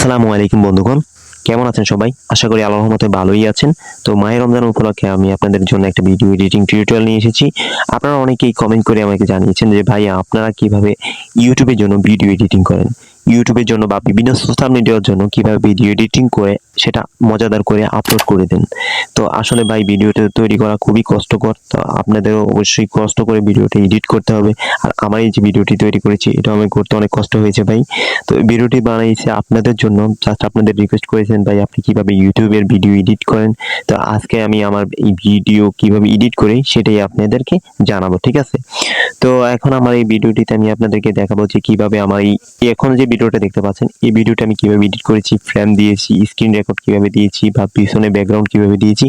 আসসালামু আলাইকুম বন্ধুগণ, কেমন আছেন সবাই? আশা করি আল্লাহর রহমতে ভালোই আছেন। তো মাহে রমজান উপলক্ষে আমি আপনাদের জন্য একটা ভিডিও এডিটিং টিউটোরিয়াল নিয়ে এসেছি। আপনারা অনেকেই কমেন্ট করে আমাকে জানিয়েছেন যে ভাই আপনারা কিভাবে ইউটিউবের জন্য ভিডিও এডিটিং করেন। ইউটিউবের জন্য বা বিভিন্ন সোশ্যাল মিডিয়ার জন্য কিভাবে ভিডিও এডিটিং করে সেটা মজাদার করে আপলোড করে দেন। তো আসলে ভাই ভিডিওটা তৈরি করা খুবই কষ্টকর। তো আপনাদেরও অবশ্যই কষ্ট করে ভিডিওটা এডিট করতে হবে। আর আমার এই যে ভিডিওটি তৈরি করেছি এটা আমি করতে অনেক কষ্ট হয়েছে ভাই। তো ভিডিওটি বানাইছি আপনাদের জন্য, জাস্ট আপনাদের রিকোয়েস্ট করেছেন ভাই আপনি কিভাবে ইউটিউবের ভিডিও এডিট করেন। তো আজকে আমি আমার এই ভিডিও কিভাবে এডিট করি সেটাই আপনাদেরকে জানাবো, ঠিক আছে? তো এখন আমার এই ভিডিওটিতে আমি আপনাদেরকে দেখাবো যে কিভাবে আমার এই এখন যে ভিডিওটা দেখতে পাচ্ছেন এই ভিডিওটা আমি কিভাবে এডিট করেছি, ফ্রেম দিয়েছি, স্ক্রিন রেকর্ড কিভাবে দিয়েছি বা পিছনে ব্যাকগ্রাউন্ড কিভাবে দিয়েছি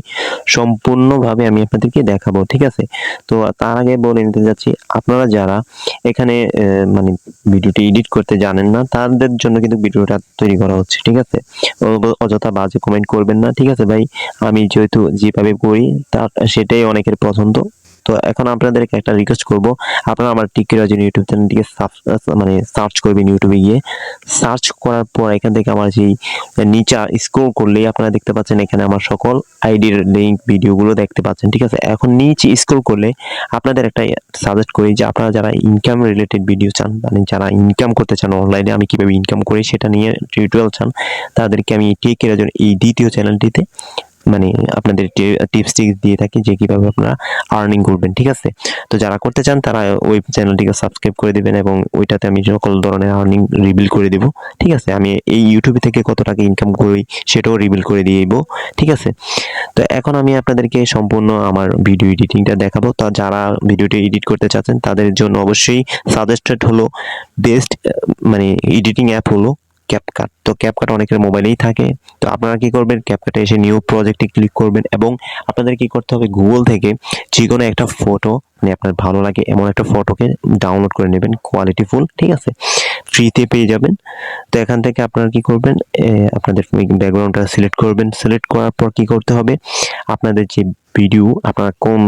সম্পূর্ণভাবে আমি আপনাদেরকে দেখাবো, ঠিক আছে? তো তার আগে বলে নিতে যাচ্ছি আপনারা যারা এখানে মানে ভিডিওটি এডিট করতে জানেন না তাদের জন্য কিন্তু ভিডিওটা তৈরি করা হচ্ছে, ঠিক আছে? অযথা বাজে কমেন্ট করবেন না, ঠিক আছে ভাই? আমি যেহেতু যেভাবে করি তার সেটাই অনেকের পছন্দ। তো এখন আপনাদেরকে একটা রিকোয়েস্ট করব, আপনারা আমার টিকি রাজন ইউটিউব চ্যানেলটিকে মানে সার্চ করবেন। ইউটিউবে গিয়ে সার্চ করার পর এখান থেকে আমার যেই নিচে স্ক্রল করলেই আপনারা দেখতে পাচ্ছেন এখানে আমার সকল আইডির লিঙ্ক ভিডিওগুলো দেখতে পাচ্ছেন, ঠিক আছে? এখন নিচে স্ক্রল করলে আপনাদের একটা সাজেস্ট করি যে আপনারা যারা ইনকাম রিলেটেড ভিডিও চান, মানে যারা ইনকাম করতে চান অনলাইনে, আমি কিভাবে ইনকাম করি সেটা নিয়ে টিউটোরিয়াল চান, তাদেরকে আমি টিকি রাজন এই দ্বিতীয় চ্যানেলটিতে মানে আপনাদের টিপস দিয়ে থাকি যে কিভাবে আপনারা আর্নিং করবেন, ঠিক আছে? তো যারা করতে চান তারা ওই চ্যানেলটিকে সাবস্ক্রাইব করে দিবেন এবং ওইটাতে আমি সকল ধরনের আর্নিং রিভিল করে দিব, ঠিক আছে? আমি এই ইউটিউব থেকে কত টাকা ইনকাম করি সেটাও রিভিল করে দিব, ঠিক আছে? তো এখন আমি আপনাদেরকে সম্পূর্ণ আমার ভিডিও এডিটিংটা দেখাবো। তা যারা ভিডিওটি এডিট করতে চাচ্ছেন তাদের জন্য অবশ্যই সাজেস্টেড হলো বেস্ট মানে এডিটিং অ্যাপ হলো ক্যাপকাট। তো ক্যাপকাট অনেকের মোবাইলেই থাকে। তো আপনারা কি করবেন, ক্যাপকাটে এসে নিউ প্রজেক্টে ক্লিক করবেন এবং আপনাদের কি করতে হবে, গুগল থেকে যে কোনো একটা ফটো মানে আপনার ভালো লাগে এমন একটা ফটোকে ডাউনলোড করে নেবেন, কোয়ালিটি ফুল, ঠিক আছে? ফ্রিতে পেয়ে যাবেন। তো এখান থেকে আপনারা কি করবেন, আপনাদের ব্যাকগ্রাউন্ডটা সিলেক্ট করবেন। সিলেক্ট করার পর কি করতে হবে, আপনাদের যে ভিডিও আপনারা কোন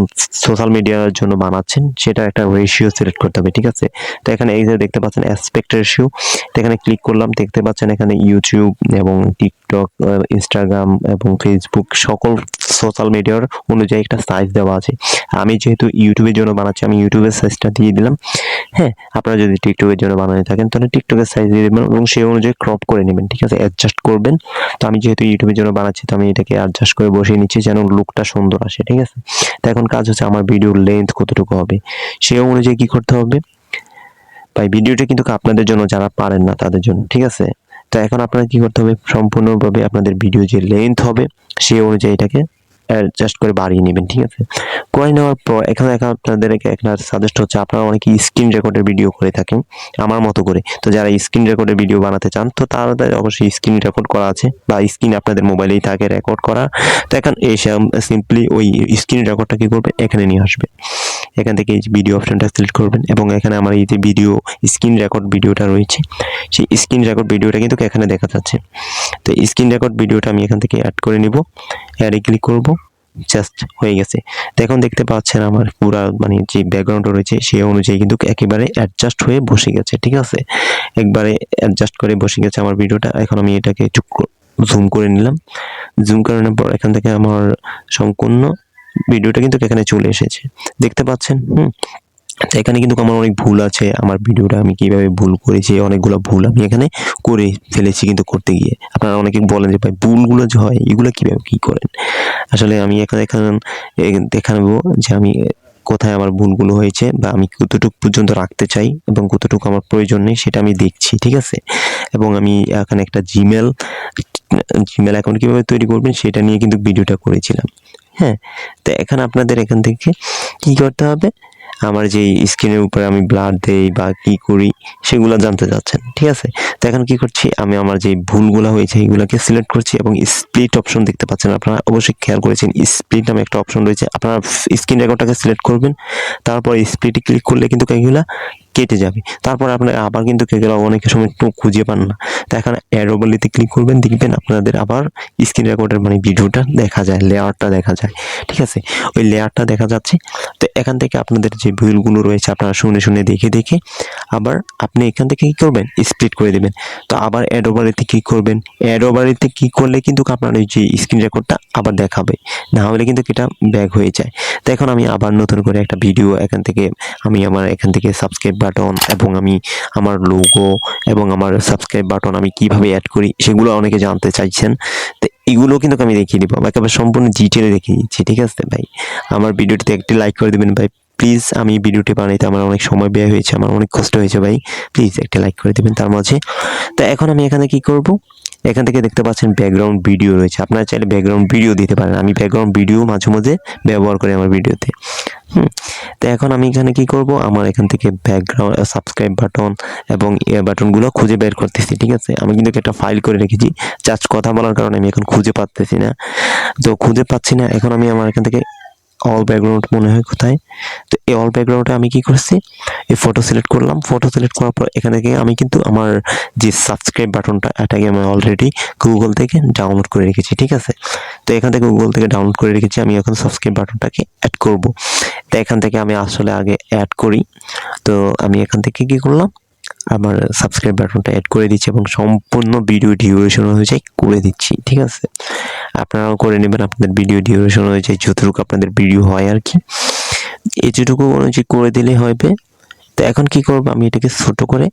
সোশ্যাল মিডিয়ার জন্য বানাচ্ছেন সেটা একটা রেশিও সিলেক্ট করতে হবে, ঠিক আছে? তো এখানে এই যে দেখতে পাচ্ছেন অ্যাসপেক্ট রেশিও, তো এখানে ক্লিক করলাম, দেখতে পাচ্ছেন এখানে ইউটিউব এবং টিকটক, ইনস্টাগ্রাম এবং ফেসবুক সকল সোশ্যাল মিডিয়ার অনুযায়ী একটা সাইজ দেওয়া আছে। আমি যেহেতু ইউটিউবের জন্য বানাচ্ছি আমি ইউটিউবের সাইজটা দিয়ে দিলাম। হ্যাঁ, আপনারা যদি টিকটকের জন্য বানাতে থাকেন তাহলে টিকটকের সাইজ দিয়ে দেবেন এবং সেই অনুযায়ী ক্রপ করে নেবেন, ঠিক আছে? অ্যাডজাস্ট করবেন। তো আমি যেহেতু ইউটিউবের জন্য বানাচ্ছি তো আমি এটাকে অ্যাডজাস্ট করে বসিয়ে নিচ্ছি যেন লুকটা সুন্দর আসে, ঠিক আছে? তো এখন কাজ হচ্ছে আমার ভিডিওর লেন্থ কতটুকু হবে সেই অনুযায়ী কি করতে হবে ভাই, ভিডিওটা কিন্তু আপনাদের জন্য যারা পারেন না তাদের জন্য, ঠিক আছে? তো এখন আপনারা কি করতে হবে, সম্পূর্ণভাবে আপনাদের ভিডিও যে লেন্থ হবে সেই অনুযায়ী এটাকে অ্যাডজাস্ট করে বাড়িয়ে নেবেন, ঠিক আছে? করে নেওয়ার পর এখানে আপনাদেরকে একটা সাজেস্ট হচ্ছে, আপনারা অনেকে স্ক্রিন রেকর্ডের ভিডিও করে থাকেন আমার মতো করে। তো যারা স্ক্রিন রেকর্ডের ভিডিও বানাতে চান তো তাদের অবশ্যই স্ক্রিন রেকর্ড করা আছে বা স্ক্রিন আপনাদের মোবাইলেই থাকে রেকর্ড করা। তো এখন এই সিম্পলি ওই স্ক্রিন রেকর্ডটা কি করবে, এখানে নিয়ে আসবে। এখান থেকে এই ভিডিও অপশনটা সিলেক্ট করবেন এবং এখানে আমার এই যে ভিডিও স্ক্রিন রেকর্ড ভিডিওটা রয়েছে সেই স্ক্রিন রেকর্ড ভিডিওটা কিন্তু এখানে দেখা যাচ্ছে। তো স্ক্রিন রেকর্ড ভিডিওটা আমি এখান থেকে অ্যাড করে নিব, অ্যাডে ক্লিক করব, জাস্ট হয়ে গেছে। তো এখন দেখতে পাচ্ছেন আমার পুরা মানে যে ব্যাকগ্রাউন্ডটা রয়েছে সেই অনুযায়ী কিন্তু একেবারে অ্যাডজাস্ট হয়ে বসে গেছে, ঠিক আছে? একবারে অ্যাডজাস্ট করে বসে গেছে আমার ভিডিওটা। এখন আমি এটাকে একটু জুম করে নিলাম। জুম করে নেওয়ার পর এখান থেকে আমার সম্পূর্ণ ভিডিওটা কিন্তু এখানে চলে এসেছে, দেখতে পাচ্ছেন। এখানে কিন্তু আমার অনেক ভুল আছে, আমার ভিডিওটা আমি কিভাবে ভুল করেছি অনেকগুলো ভুল আমি এখানে করে ফেলেছি কিন্তু করতে গিয়ে। আপনারা অনেকে বলেন যে ভাই ভুলগুলো যে হয় এগুলো কিভাবে কি করেন। আসলে আমি এখানে দেখাবো যে আমি কোথায় আমার ভুলগুলো হয়েছে বা আমি কতটুকু পর্যন্ত রাখতে চাই এবং কতটুকু আমার প্রয়োজন নেই সেটা আমি দেখছি, ঠিক আছে? এবং আমি এখানে একটা জিমেল অ্যাকাউন্ট কিভাবে তৈরি করবেন সেটা নিয়ে কিন্তু ভিডিওটা করেছিলাম। হ্যাঁ, তো এখানে আপনাদের এখান থেকে কি করতে হবে, আমার যে স্ক্রিনের উপরে আমি ব্লার দেই বা কি করি সেগুলো জানতে চাচ্ছেন, ঠিক আছে? তো এখন কি করছি, আমি আমার যে ভুলগুলো হয়েছে এগুলোকে সিলেক্ট করছি এবং স্প্লিট অপশন দেখতে পাচ্ছেন, আপনারা অবশ্যই খেয়াল করেছেন স্প্লিট নামে একটা অপশন রয়েছে। আপনারা স্ক্রিন রেকর্ডটাকে সিলেক্ট করবেন, তারপর স্প্লিটে ক্লিক করলে কিন্তু এগুলা কেটে যাবে। তারপর আপনার আবার কিন্তু এগুলো অনেক সময় একটু খুঁজে পান না, তো এখানে অ্যাড ওভারলেতে ক্লিক করবেন, দেখবেন আপনাদের আবার স্ক্রিন রেকর্ডের মানে ভিডিওটা দেখা যায়, লেয়ারটা দেখা যায়, ঠিক আছে, ওই লেয়ারটা দেখা যাচ্ছে। তো এখান থেকে আপনাদের যে ভুলগুলো রয়েছে আপনারা শুনে শুনে দেখে দেখে আবার আপনি এখান থেকে কী করবেন, স্প্লিট করে দেবেন। তো আবার অ্যাড ওভারলেতে ক্লিক করবেন, অ্যাড ওভারলেতে ক্লিক করলে কিন্তু আপনার ওই যে স্ক্রিন রেকর্ডটা আবার দেখাবে, না হলে কিন্তু এটা ব্যাক হয়ে যায়। তো এখন আমি আবার নতুন করে একটা ভিডিও এখান থেকে আমি আমার এখান থেকে সাবস্ক্রাইব বাটন এবং আমি আমার লোগো এবং আমার সাবস্ক্রাইব বাটন আমি কিভাবে অ্যাড করি সেগুলো অনেকে জানতে চাইছেন। তো এগুলো কিন্তু আমি দেখিয়ে দিব, একেবারে সম্পূর্ণ ডিটেলে দেখিয়ে দিচ্ছি, ঠিক আছে ভাই। আমার ভিডিওটিতে একটি লাইক করে দেবেন ভাই প্লিজ। আমি ভিডিওটি বানাইতে আমার অনেক সময় ব্যয় হয়েছে, আমার অনেক কষ্ট হয়েছে ভাই, প্লিজ একটা লাইক করে দেবেন তার মাঝে। তো এখন আমি এখানে কি করব, এখান থেকে দেখতে পাচ্ছেন ব্যাকগ্রাউন্ড ভিডিও রয়েছে, আপনারা চাইলে ব্যাকগ্রাউন্ড ভিডিও দিতে পারেন, আমি ব্যাকগ্রাউন্ড ভিডিও মাঝে মাঝে ব্যবহার করি আমার ভিডিওতে। তো এখন আমি এখানে কি করব, আমার এখান থেকে ব্যাকগ্রাউন্ড সাবস্ক্রাইব বাটন এবং এ বাটনগুলো খুঁজে বের করতেছি, ঠিক আছে। আমি কিন্তু একটা ফাইল করে রেখেছি, জাস্ট কথা বলার কারণে আমি এখন খুঁজে পাচ্ছি না, তো খুঁজে পাচ্ছি না। এখন আমি আমার এখান থেকে অল ব্যাকগ্রাউন্ড মনে হয় কোথায়, তো এই অল ব্যাকগ্রাউন্ডে আমি কি করছি, এই ফটো সিলেক্ট করলাম, ফটো সিলেক্ট করার পর এখান থেকে আমি কিন্তু আমার যে সাবস্ক্রাইব বাটনটা এটাকে আমি অলরেডি গুগল থেকে ডাউনলোড করে রেখেছি, ঠিক আছে। তো এখান থেকে গুগল থেকে ডাউনলোড করে রেখেছি, আমি এখন সাবস্ক্রাইব বাটনটাকে অ্যাড করব। তো এখান থেকে আমি আসলে আগে অ্যাড করি, তো আমি এখান থেকে কি করলাম, আমার সাবস্ক্রাইব বাটনটা অ্যাড করে দিচ্ছি এবং সম্পূর্ণ ভিডিও ডিউরেশন অনুযায়ী করে দিচ্ছি, ঠিক আছে। আপনারাও করে নেবেন আপনাদের ভিডিও ডিউরেশন অনুযায়ী, যতটুকু আপনাদের ভিডিও হয় আর কি, এতটুকু অনুযায়ী করে দিলে হবে। তো এখন কি করব, আমি এটাকে ছোট করে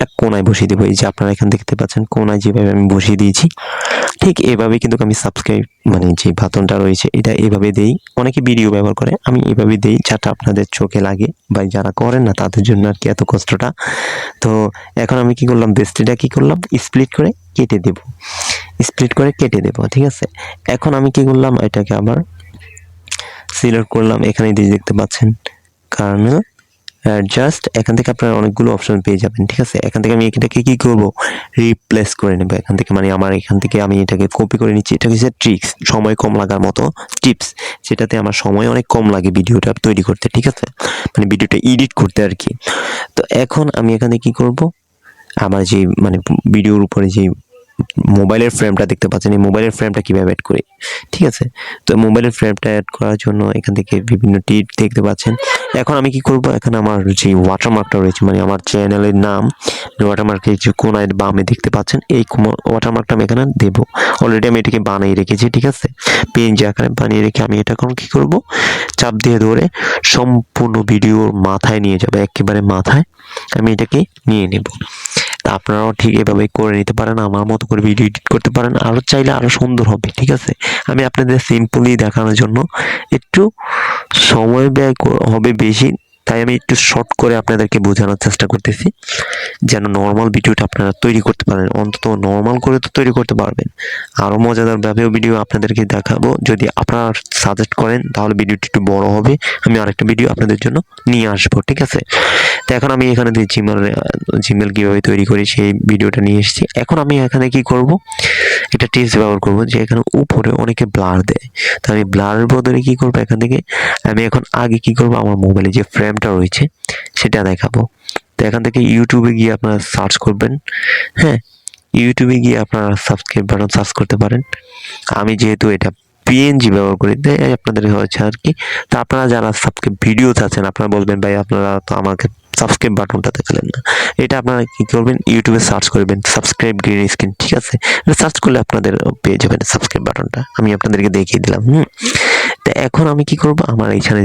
এক কোনায় বসিয়ে দেবো, এই যে আপনারা এখান দেখতে পাচ্ছেন কোনায় যেভাবে আমি বসিয়ে দিয়েছি, ঠিক এভাবে কিন্তু আমি সাবস্ক্রাইব মানে যে বাটনটা রয়েছে এটা এভাবে দেই। অনেকে ভিডিও ব্যবহার করে, আমি এভাবে দেই যাতে আপনাদের চোখে লাগে, বা যারা করেন না তাদের জন্য আর কি এত কষ্টটা। তো এখন আমি কি করলাম, বেস্টিটা কি করলাম, স্প্লিট করে কেটে দেব, স্প্লিট করে কেটে দেব, ঠিক আছে। এখন আমি কি করলাম, এটাকে আবার সিলেক্ট করলাম, এখানে দেখতে পাচ্ছেন কার্নেল জাস্ট, এখান থেকে আপনারা অনেকগুলো অপশন পেয়ে যাবেন, ঠিক আছে। এখান থেকে আমি এটাকে কি করব, রিপ্লেস করে নেব এখান থেকে, মানে আমার এখান থেকে আমি এটাকে কপি করে নিচ্ছি। এটা হচ্ছে ট্রিক্স, সময় কম লাগার মতো টিপস, যেটাতে আমার সময় অনেক কম লাগে ভিডিওটা তৈরি করতে, ঠিক আছে, মানে ভিডিওটা এডিট করতে আর কি। তো এখন আমি এখানে কি করব, আমার যে মানে ভিডিওর উপরে যে মোবাইলের ফ্রেমটা দেখতে পাচ্ছেন, এই মোবাইলের ফ্রেমটা কীভাবে অ্যাড করে, ঠিক আছে। তো মোবাইলের ফ্রেমটা অ্যাড করার জন্য এখান থেকে বিভিন্ন টিপ দেখতে পাচ্ছেন। এখন আমি কি করব, এখানে আমার যে ওয়াটারমার্কটা রয়েছে, মানে আমার চ্যানেলের নাম ওয়াটারমার্কের যে কোনায় বামে দেখতে পাচ্ছেন, এই ওয়াটারমার্কটা আমি এখানে দেবো। অলরেডি আমি এটাকে বানিয়ে রেখেছি, ঠিক আছে, পেজ আকারে বানিয়ে রেখে আমি এটা এখন কী করব, চাপ দিয়ে ধরে সম্পূর্ণ ভিডিওর মাথায় নিয়ে যাবে, একেবারে মাথায় আমি এটাকে নিয়ে নেব। তা আপনারাও ঠিক এভাবে করে নিতে পারেন, আমার মতো করে ভিডিও এডিট করতে পারেন, আরও চাইলে আরও সুন্দর হবে, ঠিক আছে। আমি আপনাদের সিম্পলি দেখানোর জন্য একটু সময় ব্যয় হবে বেশি, তাই আমি একটু শর্ট করে আপনাদেরকে বোঝানোর চেষ্টা করতেছি, যেন নর্মাল ভিডিওটা আপনারা তৈরি করতে পারেন। অন্তত নর্মাল করে তো তৈরি করতে পারবেন, আরও মজাদারভাবেও ভিডিও আপনাদেরকে দেখাবো। যদি আপনারা সাজেস্ট করেন তাহলে ভিডিওটি একটু বড় হবে, আমি আরেকটা ভিডিও আপনাদের জন্য নিয়ে আসবো, ঠিক আছে। তো এখন আমি এখানে জিমেল কীভাবে তৈরি করি সেই ভিডিওটা নিয়ে এসেছি। এখন আমি এখানে কি করব, একটা টিপস ব্যবহার করব, যে এখানে উপরে অনেকে ব্লার দেয়, তো আমি ব্লারের বদলে কি করব, এখান থেকে আমি এখন আগে কি করব, আমার মোবাইলে যে ফ্রেমটা রয়েছে সেটা দেখাবো। তো এখান থেকে ইউটিউবে গিয়ে আপনারা সার্চ করবেন, হ্যাঁ, ইউটিউবে গিয়ে আপনারা সাবস্ক্রাইব বাটন সার্চ করতে পারেন। আমি যেহেতু এটা পিএনজি ব্যবহার করি তাই আপনাদের হচ্ছে আর কি। তো আপনারা যারা সাবস্ক্রাইব ভিডিও চাচ্ছেন, আপনারা বলবেন ভাই আপনারা তো আমাকে সাবস্ক্রাইব বাটনটা দেখালেন না, এটা আপনারা কি করবেন, ইউটিউবে সার্চ করবেন সাবস্ক্রাইব গ্রিন স্ক্রিন, ঠিক আছে, এটা সার্চ করলে আপনাদের পেয়ে যাবেন সাবস্ক্রাইব বাটনটা, আমি আপনাদেরকে দেখিয়ে দিলাম। তো এখন আমি কি করব, আমার এইখানে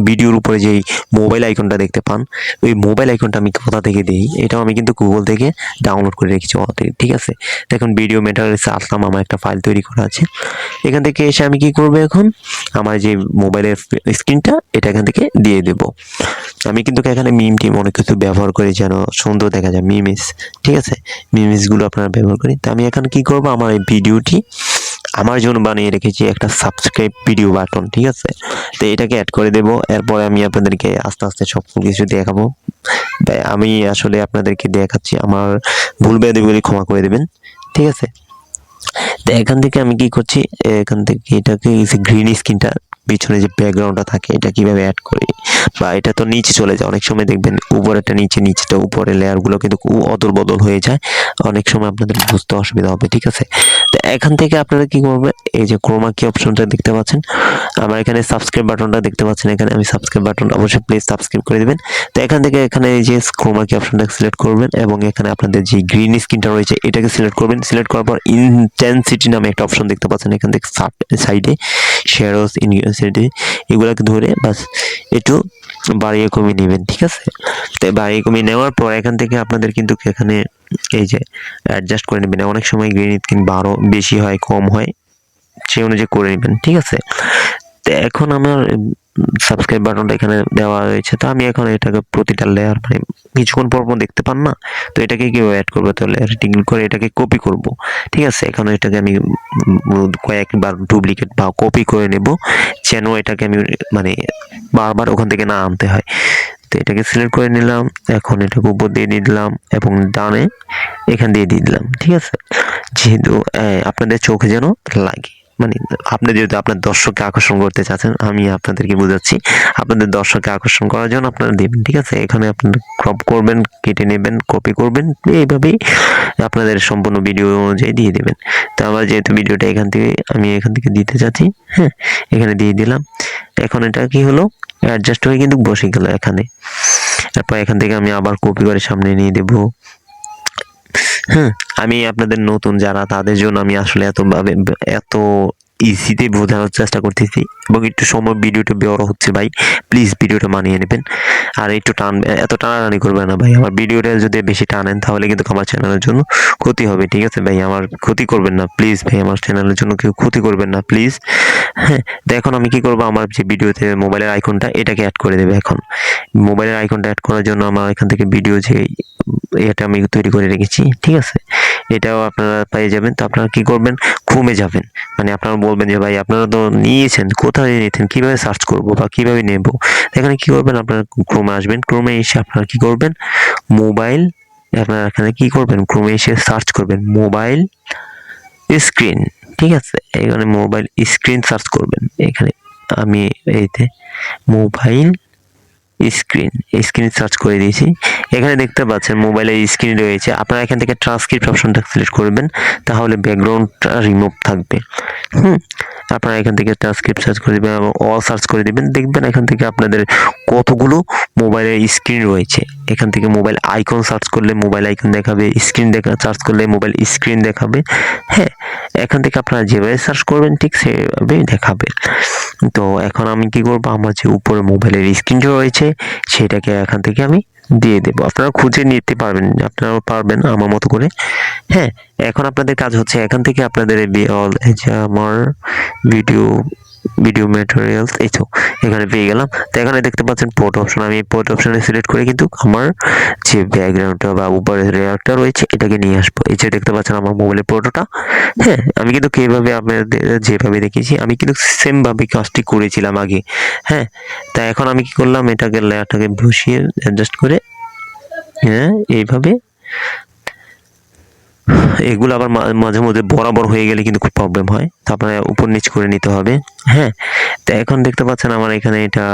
ভিডিওর উপরে যেই মোবাইল আইকনটা দেখতে পান, ওই মোবাইল আইকনটা আমি কোথা থেকে দিই, এটাও আমি কিন্তু গুগল থেকে ডাউনলোড করে রেখেছি অলরেডি, ঠিক আছে। দেখুন ভিডিও ম্যাটেরিয়ালসে আসলাম, আমার একটা ফাইল তৈরি করা আছে, এখান থেকে এসে আমি কি করব, এখন আমার যে মোবাইলের স্ক্রিনটা এটা এখান থেকে দিয়ে দেব। আমি কিন্তু এখানে মিম টিম অনেক কিছু ব্যবহার করি যেন সুন্দর দেখা যায়, মিমিস, ঠিক আছে, মিমিসগুলো আপনারা ব্যবহার করি। তো আমি এখন কি করব, আমার এই ভিডিওটি আমার জন্য বানিয়ে রেখেছি একটা সাবস্ক্রাইব ভিডিও বাটন, ঠিক আছে। তো এটাকে অ্যাড করে দেব, এরপরে আমি আপনাদেরকে আস্তে আস্তে সব কিছু দেখাবো। আমি আসলে আপনাদেরকে দেখাচ্ছি, আমার ভুল বেয়াদবিগুলি ক্ষমা করে দেবেন, ঠিক আছে। তো এখান থেকে আমি কি করছি, এখান থেকে এটাকে গ্রিন স্ক্রিনটা পিছনে যে ব্যাকগ্রাউন্ডটা থাকে এটা কিভাবে অ্যাড করি, বা এটা তো নিচে চলে যায় অনেক সময়, দেখবেন উপরেরটা নিচে, নিচেটা উপরে, লেয়ারগুলো কিন্তু অদল বদল হয়ে যায়, অনেক সময় আপনাদের বুঝতে অসুবিধা হবে। ঠিক আছে, তো এখান থেকে আপনারা কি করবেন, এই যে ক্রোমা কি অপশনটা দেখতে পাচ্ছেন, আমার এখানে সাবস্ক্রাইব বাটনটা দেখতে পাচ্ছেন, এখানে আমি সাবস্ক্রাইব বাটন অবশ্যই প্লিজ সাবস্ক্রাইব করে দিবেন। তো এখান থেকে এখানে এই যে ক্রোমা কি অপশনটা সিলেক্ট করবেন এবং এখানে আপনাদের যে গ্রিন স্ক্রিনটা রয়েছে এটাকে সিলেক্ট করবেন। সিলেক্ট করার পর ইনটেনসিটি নামে একটা অপশন দেখতে পাচ্ছেন, এখান থেকে সাইডে শ্যাডোজ, ইনটেনসিটি এগুলোকে ধরে বাস একটু বাড়িয়ে কমিয়ে নেবেন। ঠিক আছে, তো বাড়িয়ে কমিয়ে নেওয়ার পর এখান থেকে আপনাদের কিন্তু এখানে এই যে অ্যাডজাস্ট করে নেবেন। অনেক সময় গ্রিন স্ক্রিন বেশি হয় কম হয়, সেই অনুযায়ী করে নেবেন। ঠিক আছে, তো এখন আমার সাবস্ক্রাইব বাটনটা এখানে দেওয়া রয়েছে, তো আমি এখন এটাকে প্রতিটা লেয়ার মানে কিছুক্ষণ পর পর দেখতে পান না, তো এটাকে কিভাবে অ্যাড করবো, তো লেয়ার ক্লিক করে এটাকে কপি করব। ঠিক আছে, এখন এটাকে আমি কয়েকবার ডুপ্লিকেট বা কপি করে নেব, যেন এটাকে আমি মানে বারবার ওখান থেকে না আনতে হয়। তো এটাকে সিলেক্ট করে নিলাম, এখন এটাকে উপর দিয়ে দিয়ে দিলাম এবং ডানে এখান দিয়ে দিয়ে দিলাম। ঠিক আছে, যেহেতু আপনাদের চোখে যেন লাগে, মানে আপনি যেহেতু আপনার দর্শককে আকর্ষণ করতে চাচ্ছেন, আমি আপনাদেরকে বোঝাচ্ছি, আপনাদের দর্শককে আকর্ষণ করার জন্য আপনারা দেবেন। ঠিক আছে, এখানে আপনারা ক্রপ করবেন, কেটে নেবেন, কপি করবেন, এইভাবেই আপনাদের সম্পূর্ণ ভিডিও অনুযায়ী দিয়ে দেবেন। তো আমার যেহেতু ভিডিওটা আমি এখান থেকে দিতে চাচ্ছি, হ্যাঁ এখানে দিয়ে দিলাম। এখন এটা কি হলো, অ্যাডজাস্ট হয়ে কিন্তু বসে গেল এখানে। তারপর এখান থেকে আমি আবার কপি করে সামনে নিয়ে দেব। হ্যাঁ, আমি আপনাদের নতুন যারা, তাদের জন্য আমি আসলে এত ইজিতে বোঝানোর চেষ্টা করতেছি এবং একটু সময় ভিডিওটা বড় হচ্ছে ভাই, প্লিজ ভিডিওটা মানিয়ে নেবেন। আর একটু এত টানাটানি করবেন না ভাই, আমার ভিডিওটা যদি বেশি টানেন তাহলে কিন্তু আমার চ্যানেলের জন্য ক্ষতি হবে। ঠিক আছে ভাই, আমার ক্ষতি করবেন না প্লিজ ভাই, আমার চ্যানেলের জন্য কেউ ক্ষতি করবেন না প্লিজ। হ্যাঁ, তো এখন আমি কি করবো, আমার যে ভিডিওতে মোবাইলের আইকনটা এটাকে অ্যাড করে দেবে। এখন মোবাইলের আইকনটা অ্যাড করার জন্য আমার এখান থেকে ভিডিও যে এটা আমি তৈরি করে রেখেছি, ঠিক আছে, এটাও আপনারা পেয়ে যাবেন। তো আপনারা কি করবেন, ক্রোমে যাবেন, মানে আপনারা বলবেন যে ভাই আপনারা তো নিয়েছেন, কোথায় নিয়েছেন, কিভাবে সার্চ করব বা কিভাবে নেব। এখানে কি করবেন, আপনারা ক্রোমে আসবেন, ক্রোমে এসে আপনারা কি করবেন, মোবাইল, আপনারা এখানে কি করবেন, ক্রোমে এসে সার্চ করবেন মোবাইল স্ক্রিন। ঠিক আছে, এখানে মোবাইল স্ক্রিন সার্চ করবেন। এখানে আমি এইতে মোবাইল স্ক্রিন সার্চ করে দিয়েছি। এখানে দেখতে পাচ্ছেন মোবাইলের স্ক্রিন রয়েছে, আপনারা এখান থেকে ট্রান্সক্রিপ্ট অপশনটা সিলেক্ট করবেন, তাহলে ব্যাকগ্রাউন্ডটা রিমুভ থাকবে। আপনারা এখান থেকে ট্রান্সক্রিপ্ট সার্চ করে দিবেন এবং অল সার্চ করে দিবেন, দেখবেন এখান থেকে আপনাদের কতগুলো মোবাইলের স্ক্রিন রয়েছে। এখান থেকে মোবাইল আইকন সার্চ করলে মোবাইল আইকন দেখাবে, স্ক্রিন সার্চ করলে মোবাইল স্ক্রিন দেখাবে। হ্যাঁ, এখান থেকে আপনারা যেভাবে সার্চ করবেন ঠিক সেভাবেই দেখাবে। তো এখন আমি কি করব, আমার যে উপরে মোবাইলের স্ক্রিন রয়েছে সেটাকে এখান থেকে আমি দিয়ে দেব, আপনারা খুঁজে নিতে পারবেন, আপনারাও পারবেন আমার মতো করে। হ্যাঁ, এখন আপনাদের কাজ হচ্ছে এখান থেকে আপনাদের এই যে আমার ভিডিও ম্যাটেরিয়ালস, এই তো এখানে পেয়ে গেলাম। তো এখানে দেখতে পাচ্ছেন পোর্ট অপশন, আমি পোর্ট অপশনে সিলেক্ট করে কিন্তু আমার যে ব্যাকগ্রাউন্ডটা বা উপরের লেয়ারটা রয়েছে এটাকে নিয়ে আসবো। এই যে দেখতে পাচ্ছেন আমার মোবাইলের পোর্টটা। হ্যাঁ, আমি কিন্তু কিভাবে আপনাদের যেভাবে দেখিয়েছি আমি কিন্তু সেম ভাবে কাজটি করেছিলাম আগে। হ্যাঁ, তা এখন আমি কি করলাম, এটাকে লেয়ারটাকে বসিয়ে অ্যাডজাস্ট করে, হ্যাঁ এইভাবে, এগুলো আবার মাঝে মধ্যে বরাবর হয়ে গেলে কিন্তু খুব প্রবলেম হয়, তো আপনার উপর নিচ করে নিতে হবে। হ্যাঁ, তো এখন দেখতে পাচ্ছেন আমার এখানে এটা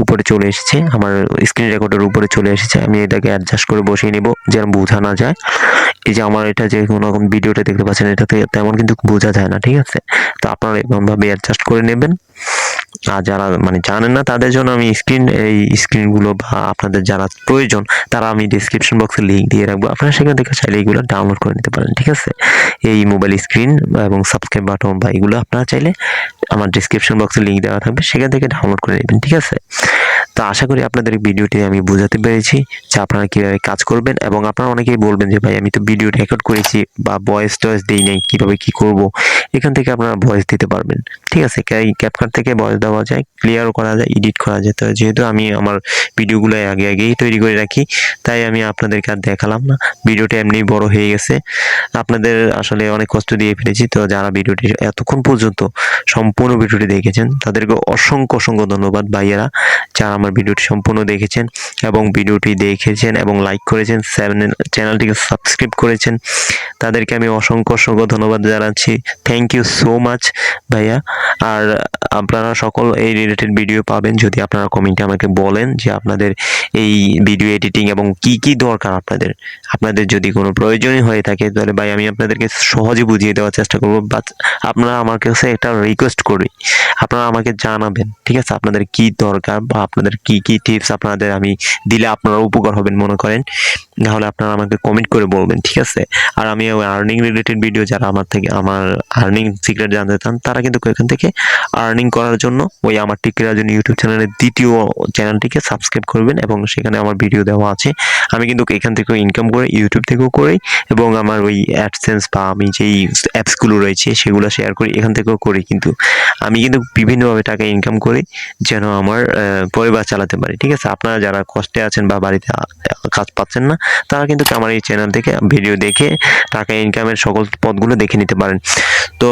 উপরে চলে এসেছে, আমার স্ক্রিন রেকর্ডের উপরে চলে এসেছে। আমি এটাকে অ্যাডজাস্ট করে বসিয়ে নিব যেন বোঝা না যায়। এই যে আমার এটা যে কোনো রকম ভিডিওটা দেখতে পাচ্ছেন এটাতে তেমন কিন্তু বোঝা যায় না। ঠিক আছে, তো আপনারা এরকমভাবে অ্যাডজাস্ট করে নেবেন। আর যারা মানে জানেন না তাদের জন্য আমি এই স্ক্রিনগুলো বা আপনাদের যারা প্রয়োজন তারা আমি ডিসক্রিপশন বক্সে লিঙ্ক দিয়ে রাখবো, আপনারা সেখান থেকে চাইলে এইগুলো ডাউনলোড করে নিতে পারেন। ঠিক আছে, এই মোবাইল স্ক্রিন এবং সাবস্ক্রাইব বাটন বা এগুলো আপনারা চাইলে আমার ডিসক্রিপশন বক্সে লিঙ্ক দেওয়া থাকবে, সেখান থেকে ডাউনলোড করে নেবেন। ঠিক আছে, তো আশা করি আপনাদের ভিডিওটি আমি বোঝাতে পেরেছি যে আপনারা কীভাবে কাজ করবেন। এবং আপনারা অনেকেই বলবেন যে ভাই আমি তো ভিডিও রেকর্ড করেছি বা ভয়েস টয়েস দিই নাই, কীভাবে কী করব। এখান থেকে আপনারা ভয়েস দিতে পারবেন। ঠিক আছে, ক্যাপকাট থেকে ভয়েস দেওয়া যায়, ক্লিয়ারও করা যায়, এডিট করা যায়। তো যেহেতু আমি আমার ভিডিওগুলো আগেই তৈরি করে রাখি, তাই আমি আপনাদেরকে আর দেখালাম না, ভিডিওটা এমনি বড় হয়ে গেছে। আপনাদের আসলে অনেক কষ্ট দিয়ে ফেলেছি, তো যারা ভিডিওটি এতক্ষণ পর্যন্ত সম্পূর্ণ ভিডিওটি দেখেছেন তাদেরকে অসংখ্য ধন্যবাদ ভাইয়েরা, যারা আমার ভিডিওটি সম্পূর্ণ দেখেছেন এবং লাইক করেছেন, চ্যানেলটিকে সাবস্ক্রাইব করেছেন, তাদেরকে আমি অসংখ্য ধন্যবাদ জানাচ্ছি। Thank thank you so much ভাইয়া। আর আপনারা সকল এই রিলেটেড ভিডিও পাবেন যদি আপনারা কমেন্টে আমাকে বলেন যে আপনাদের এই ভিডিও এডিটিং এবং কি কি দরকার আপনাদের যদি কোনো প্রয়োজনই হয়ে থাকে তাহলে ভাই আমি আপনাদেরকে সহজে বুঝিয়ে দেওয়ার চেষ্টা করব। বাট আপনারা আমার কাছে একটা রিকোয়েস্ট করি, আপনারা আমাকে জানাবেন, ঠিক আছে, আপনাদের কি দরকার বা আপনাদের কি কি টিপস আপনাদের আমি দিলে আপনারা উপকার হবেন মনে করেন, তাহলে আপনারা আমাকে কমেন্ট করে বলবেন, ঠিক আছে। আর আমি ওই আর্নিং রিলেটেড ভিডিও যারা আমার আর্নিং সিক্রেট জানতে চান তারা কিন্তু এখান থেকে আর্নিং করার জন্য ওই আমার টেক্কি রাজন ইউটিউব চ্যানেলের দ্বিতীয় চ্যানেলটিকে সাবস্ক্রাইব করবেন এবং সেখানে আমার ভিডিও দেওয়া আছে। আমি কিন্তু এখান থেকেও ইনকাম করে, ইউটিউব থেকেও করি এবং আমার ওই অ্যাডসেন্স বা আমি যেই অ্যাপসগুলো রয়েছে সেগুলো শেয়ার করি, এখান থেকেও করি। কিন্তু আমি কিন্তু বিভিন্নভাবে টাকা ইনকাম করি যেন আমার পরিবার চালাতে পারি, ঠিক আছে। আপনারা যারা কষ্টে আছেন বা বাড়িতে কাজ পাচ্ছেন না তারা কিন্তু আমার এই চ্যানেল থেকে ভিডিও দেখে টাকা ইনকামের সকল পথগুলো দেখে নিতে পারেন। তো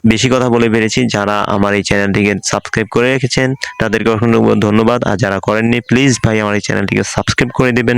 বেশি কথা বলে পেরেছি, যারা আমার এই চ্যানেলটিকে সাবস্ক্রাইব করে রেখেছেন তাদেরকে অসংখ্য ধন্যবাদ, আর যারা করেননি প্লিজ ভাই আমার এই চ্যানেলটিকে সাবস্ক্রাইব করে দেবেন।